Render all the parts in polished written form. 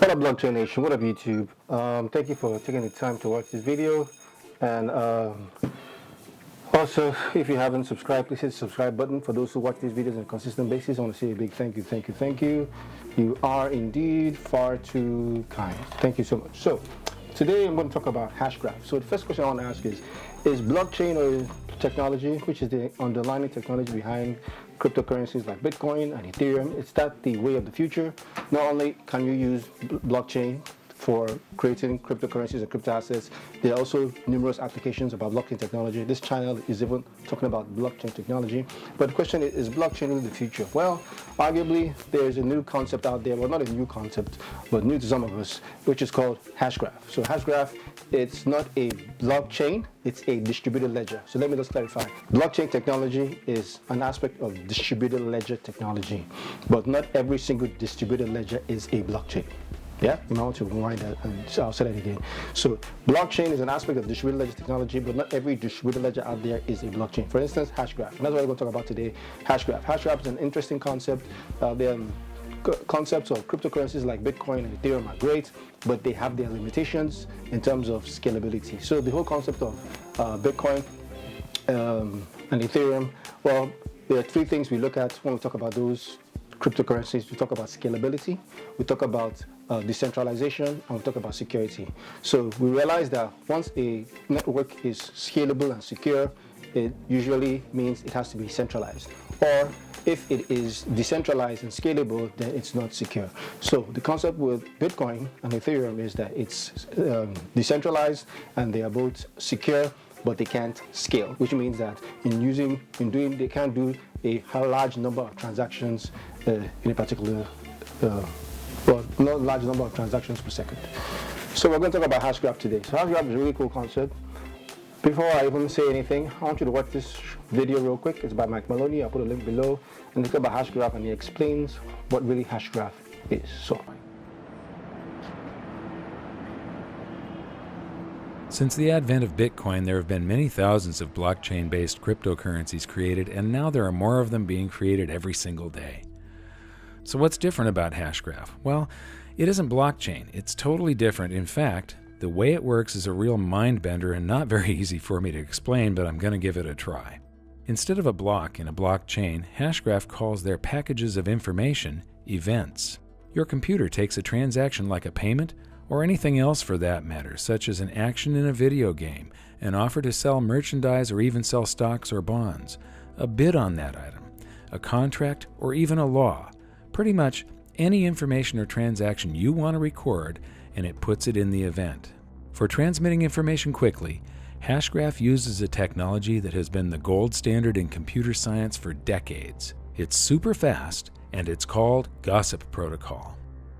What up, Blockchain Nation? What up, YouTube? Thank you for taking the time to watch this video. And also, if you haven't subscribed, please hit the subscribe button. For those who watch these videos on a consistent basis, I want to say a big thank you. You are indeed far too kind. Thank you so much. So, today I'm going to talk about HashGraph. So the first question I want to ask is blockchain or technology, which is the underlying technology behind cryptocurrencies like Bitcoin and Ethereum, is that the way of the future? Not only can you use blockchain for creating cryptocurrencies and crypto assets, there are also numerous applications about blockchain technology. This channel is even talking about blockchain technology. But the question is blockchain in the future? Well, arguably, there's a new concept out there. Well, not a new concept, but new to some of us, which is called HashGraph. So HashGraph, it's not a blockchain, it's a distributed ledger. So let me just clarify. Blockchain technology is an aspect of distributed ledger technology, but not every single distributed ledger is a blockchain. Yeah, you might want to rewind that and I'll say that again. So blockchain is an aspect of distributed ledger technology, but not every distributed ledger out there is a blockchain. For instance, HashGraph. And that's what we're going to talk about today. HashGraph. HashGraph is an interesting concept. Concepts of cryptocurrencies like Bitcoin and Ethereum are great, but they have their limitations in terms of scalability. So the whole concept of Bitcoin and Ethereum, well, there are three things we look at when we talk about those cryptocurrencies. We talk about scalability, we talk about decentralization, and we talk about security. So we realize that once a network is scalable and secure, it usually means it has to be centralized. Or if it is decentralized and scalable, then it's not secure. So the concept with Bitcoin and Ethereum is that it's decentralized and they are both secure, but they can't scale, which means that they can't do a large number of transactions in a particular, not large number of transactions per second. So we're going to talk about HashGraph today. So HashGraph is a really cool concept. Before I even say anything, I want you to watch this video real quick. It's by Mike Maloney. I'll put a link below. And it's about HashGraph, and he explains what really HashGraph is. So. Since the advent of Bitcoin, there have been many thousands of blockchain-based cryptocurrencies created, and now there are more of them being created every single day. So what's different about HashGraph? Well, it isn't blockchain. It's totally different. In fact, the way it works is a real mind-bender and not very easy for me to explain, but I'm going to give it a try. Instead of a block in a blockchain, HashGraph calls their packages of information events. Your computer takes a transaction like a payment, or anything else for that matter, such as an action in a video game, an offer to sell merchandise or even sell stocks or bonds, a bid on that item, a contract, or even a law. Pretty much any information or transaction you want to record, and it puts it in the event. For transmitting information quickly, HashGraph uses a technology that has been the gold standard in computer science for decades. It's super fast, and it's called Gossip Protocol.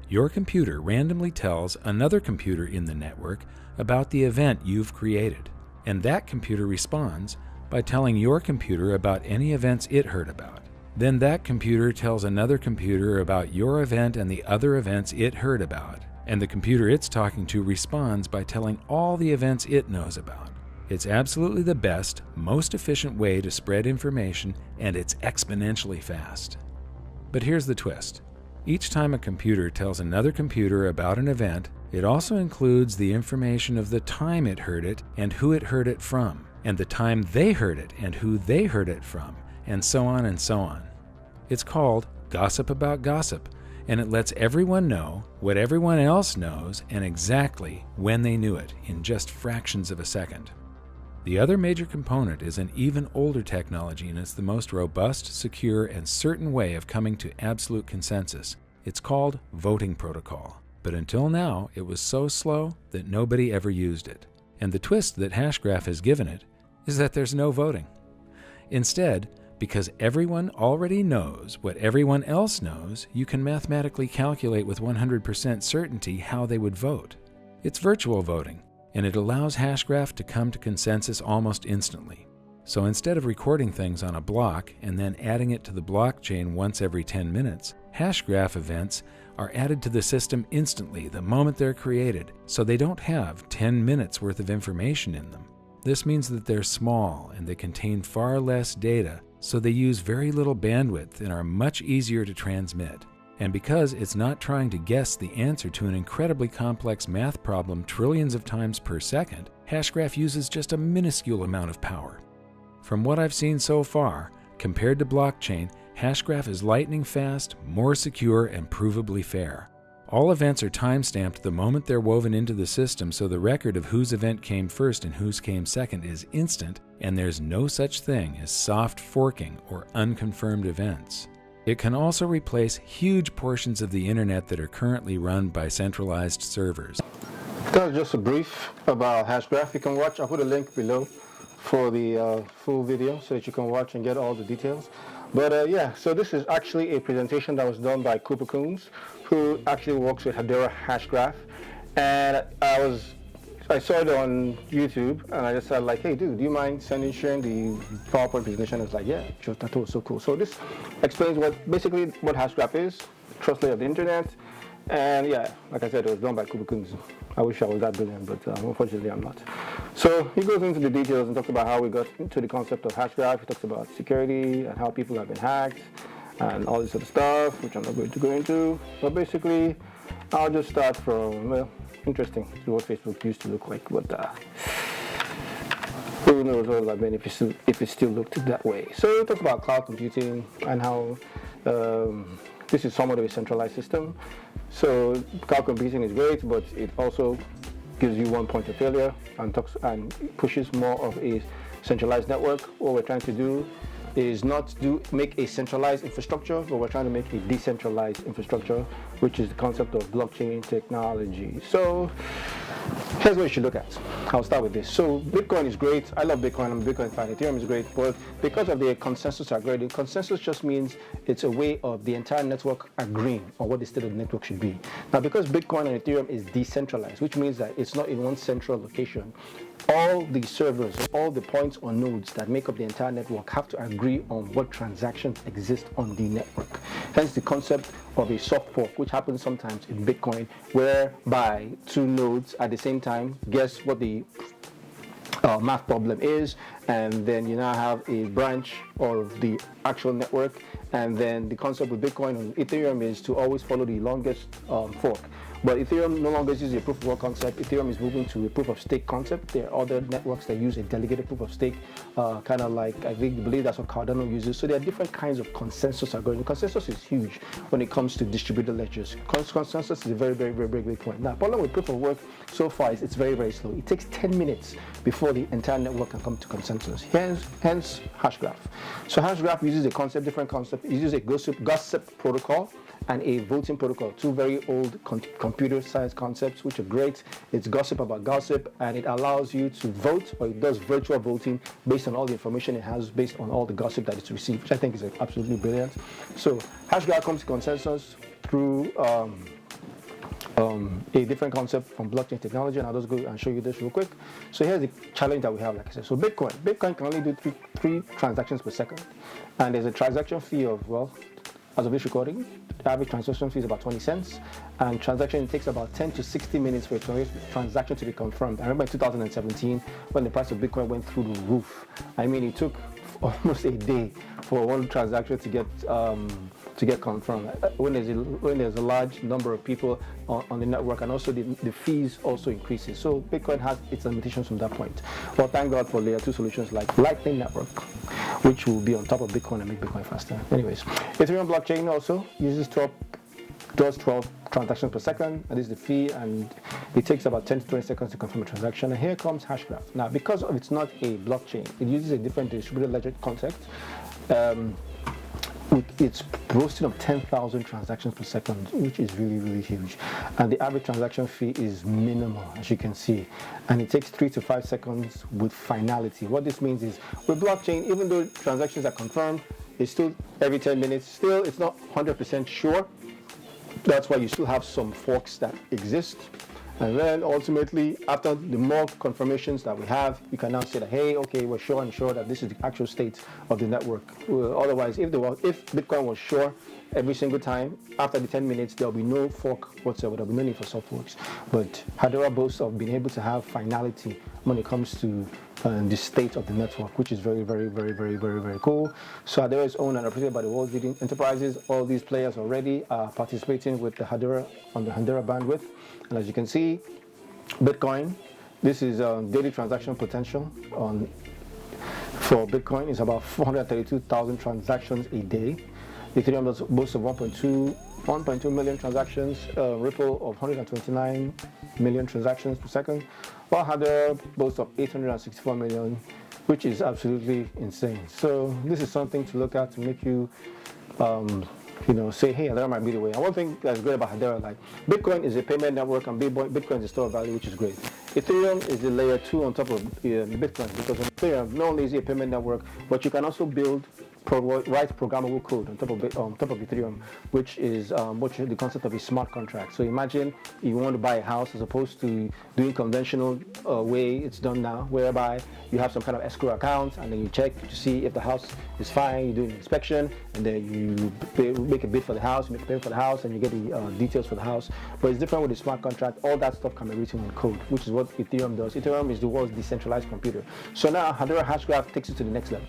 Your computer randomly tells another computer in the network about the event you've created, and that computer responds by telling your computer about any events it heard about. Then that computer tells another computer about your event and the other events it heard about, and the computer it's talking to responds by telling all the events it knows about. It's absolutely the best, most efficient way to spread information, and it's exponentially fast. But here's the twist. Each time a computer tells another computer about an event, it also includes the information of the time it heard it and who it heard it from, and the time they heard it and who they heard it from, and so on and so on. It's called Gossip About Gossip, and it lets everyone know what everyone else knows and exactly when they knew it in just fractions of a second. The other major component is an even older technology, and it's the most robust, secure, and certain way of coming to absolute consensus. It's called voting protocol. But until now, it was so slow that nobody ever used it. And the twist that HashGraph has given it is that there's no voting. Instead, because everyone already knows what everyone else knows, you can mathematically calculate with 100% certainty how they would vote. It's virtual voting, and it allows HashGraph to come to consensus almost instantly. So instead of recording things on a block and then adding it to the blockchain once every 10 minutes, HashGraph events are added to the system instantly the moment they're created, so they don't have 10 minutes worth of information in them. This means that they're small and they contain far less data, so they use very little bandwidth and are much easier to transmit. And because it's not trying to guess the answer to an incredibly complex math problem trillions of times per second, HashGraph uses just a minuscule amount of power. From what I've seen so far, compared to blockchain, HashGraph is lightning fast, more secure, and provably fair. All events are time-stamped the moment they're woven into the system, so the record of whose event came first and whose came second is instant, and there's no such thing as soft forking or unconfirmed events. It can also replace huge portions of the internet that are currently run by centralized servers. That's just a brief about HashGraph. You can watch, I'll put a link below for the full video so that you can watch and get all the details. But yeah, so this is actually a presentation that was done by Cooper Coons, who actually works with Hedera HashGraph. And I saw it on YouTube, and I just said, like, hey, dude, do you mind sharing the PowerPoint presentation? It's like, yeah, sure, that was so cool. So this explains basically what HashGraph is, trust layer of the internet. And yeah, like I said, it was done by Cooper Coons. I wish I was that brilliant, but unfortunately I'm not. So he goes into the details and talks about how we got into the concept of HashGraph. He talks about security and how people have been hacked and all this sort of stuff, which I'm not going to go into. But basically, I'll just start from, well, interesting to what Facebook used to look like, but who knows what it would have been if it still looked that way. So he talks about cloud computing and how this is somewhat of a centralized system. So cloud computing is great, but it also gives you one point of failure and pushes more of a centralized network. What we're trying to do is not make a centralized infrastructure, but we're trying to make a decentralized infrastructure, which is the concept of blockchain technology. So here's what you should look at. I'll start with this. So Bitcoin is great. I love Bitcoin. I'm a Bitcoin fan. Ethereum is great, but because of the consensus algorithm, consensus just means it's a way of the entire network agreeing on what the state of the network should be. Now, because Bitcoin and Ethereum is decentralized, which means that it's not in one central location, all the servers, all the points or nodes that make up the entire network have to agree on what transactions exist on the network. Hence the concept of a soft fork, which happens sometimes in Bitcoin, whereby two nodes at the same time guess what the math problem is, and then you now have a branch of the actual network. And then the concept with Bitcoin and Ethereum is to always follow the longest fork. But Ethereum no longer uses a proof of work concept. Ethereum is moving to a proof of stake concept. There are other networks that use a delegated proof of stake, kind of like, I believe that's what Cardano uses. So there are different kinds of consensus algorithms. Consensus is huge when it comes to distributed ledgers. Consensus is a very, very, very, very big point. Now, the problem with proof of work so far is it's very, very slow. It takes 10 minutes before the entire network can come to consensus. Hence HashGraph. So HashGraph uses a different concept. It uses a gossip protocol and a voting protocol, two very old computer science concepts which are great. It's gossip about gossip, and it allows you to vote, or it does virtual voting based on all the information it has, based on all the gossip that it's received, which I think is absolutely brilliant. So HashGraph comes to consensus through a different concept from blockchain technology, and I'll just go and show you this real quick. So here's the challenge that we have, like I said. So Bitcoin can only do three transactions per second, and there's a transaction fee of, well, as of this recording, the average transaction fee is about 20 cents, and transaction takes about 10 to 60 minutes for a transaction to be confirmed. I remember in 2017 when the price of Bitcoin went through the roof. I mean, it took almost a day for one transaction to get confirmed. When there's a large number of people on the network, and also the fees also increases. So Bitcoin has its limitations from that point. Well, thank God for layer 2 solutions like Lightning Network, which will be on top of Bitcoin and make Bitcoin faster. Anyways, Ethereum blockchain also does 12 transactions per second, and this is the fee, and it takes about 10 to 20 seconds to confirm a transaction. And here comes HashGraph. Now, because it's not a blockchain, it uses a different distributed ledger concept. It's boasting of 10,000 transactions per second, which is really, really huge. And the average transaction fee is minimal, as you can see. And it takes 3 to 5 seconds with finality. What this means is, with blockchain, even though transactions are confirmed, it's still every 10 minutes. Still, it's not 100% sure. That's why you still have some forks that exist. And then ultimately, after the more confirmations that we have, you can now say that, hey, okay, we're sure and sure that this is the actual state of the network. Otherwise, if Bitcoin was sure every single time. After the 10 minutes, there'll be no fork whatsoever. There'll be no need for soft forks. But Hedera boasts of being able to have finality when it comes to the state of the network, which is very, very, very, very, very, very cool. So Hedera is owned and operated by the world's leading enterprises. All these players already are participating with the Hedera on the Hedera bandwidth. And as you can see, Bitcoin, this is daily transaction potential for Bitcoin is about 432,000 transactions a day. Ethereum boasts of 1.2 million transactions, Ripple of 129 million transactions per second, while Hedera boasts of 864 million, which is absolutely insane. So this is something to look at to make you say, hey, Hedera might be the way. And one thing that's great about Hedera, like Bitcoin is a payment network and Bitcoin is a store of value, which is great. Ethereum is the layer 2 on top of Bitcoin, because on Ethereum, not only is it a payment network, but you can also write programmable code on top of Ethereum, which is the concept of a smart contract. So imagine you want to buy a house as opposed to doing conventional way it's done now, whereby you have some kind of escrow account and then you check to see if the house is fine, you do an inspection, and then you make a bid for the house, you make a payment for the house, and you get the details for the house. But it's different with the smart contract. All that stuff can be written in code, which is what Ethereum does. Ethereum is the world's decentralized computer. So now Hedera HashGraph takes it to the next level.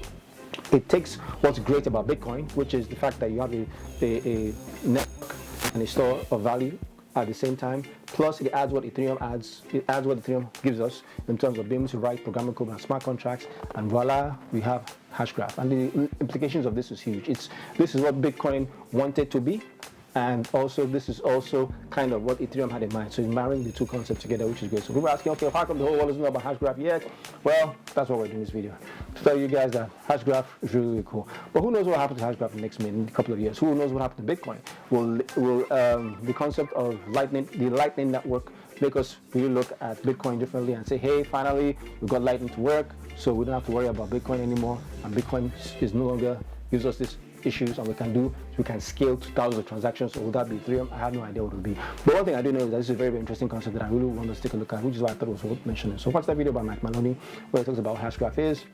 It takes what's great about Bitcoin, which is the fact that you have a network and a store of value at the same time, plus it adds what Ethereum adds. It adds what Ethereum gives us in terms of being able to write programmable code and smart contracts, and voila, we have HashGraph. And the implications of this is huge. This is what Bitcoin wanted to be, and also this is also kind of what Ethereum had in mind. So it's marrying the two concepts together, which is great. So people are asking, okay, how come the whole world doesn't know about HashGraph yet? Well, that's what we're doing this video, to tell you guys that HashGraph is really, really cool. But who knows what happens to HashGraph in a couple of years? Who knows what happens to Bitcoin? Will the concept of the Lightning Network make us really look at Bitcoin differently and say, hey, finally, we've got Lightning to work, so we don't have to worry about Bitcoin anymore, and Bitcoin is no longer gives us this issues, and we can scale to thousands of transactions. So will that be Ethereum? I have no idea what it will be. But one thing I do know is that this is a very, very interesting concept that I really want us to take a look at, which is why I thought it was worth mentioning. So watch that video by Mike Maloney where it talks about what HashGraph is.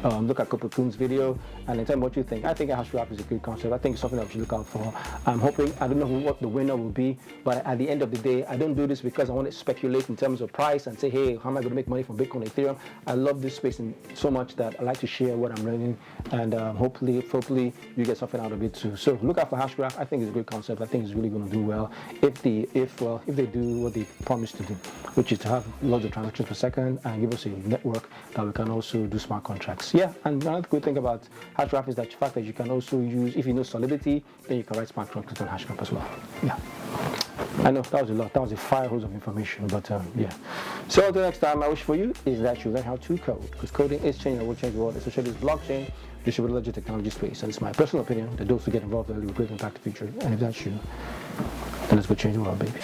Look at Cooper Kuhn's video and then tell me what you think. I think HashGraph is a good concept. I think it's something that we should look out for. I'm hoping, I don't know what the winner will be, but at the end of the day, I don't do this because I want to speculate in terms of price and say, hey, how am I going to make money from Bitcoin and Ethereum? I love this space so much that I like to share what I'm learning, and hopefully you get something out of it too. So look out for HashGraph. I think it's a great concept. I think it's really going to do well if they do what they promised to do, which is to have lots of transactions per second and give us a network that we can also do smart contracts. Yeah, and another good thing about HashGraph is that the fact that you can also use, if you know Solidity, then you can write smart contracts on HashGraph as well. Yeah, I know that was a lot. That was a fire hose of information, but yeah. So until next time, my wish for you is that you learn how to code, because coding is changing and will change the world, especially this blockchain, distributed ledger technology space. And it's my personal opinion that those who get involved will greatly impact the future. And if that's you, then let's go change the world, baby.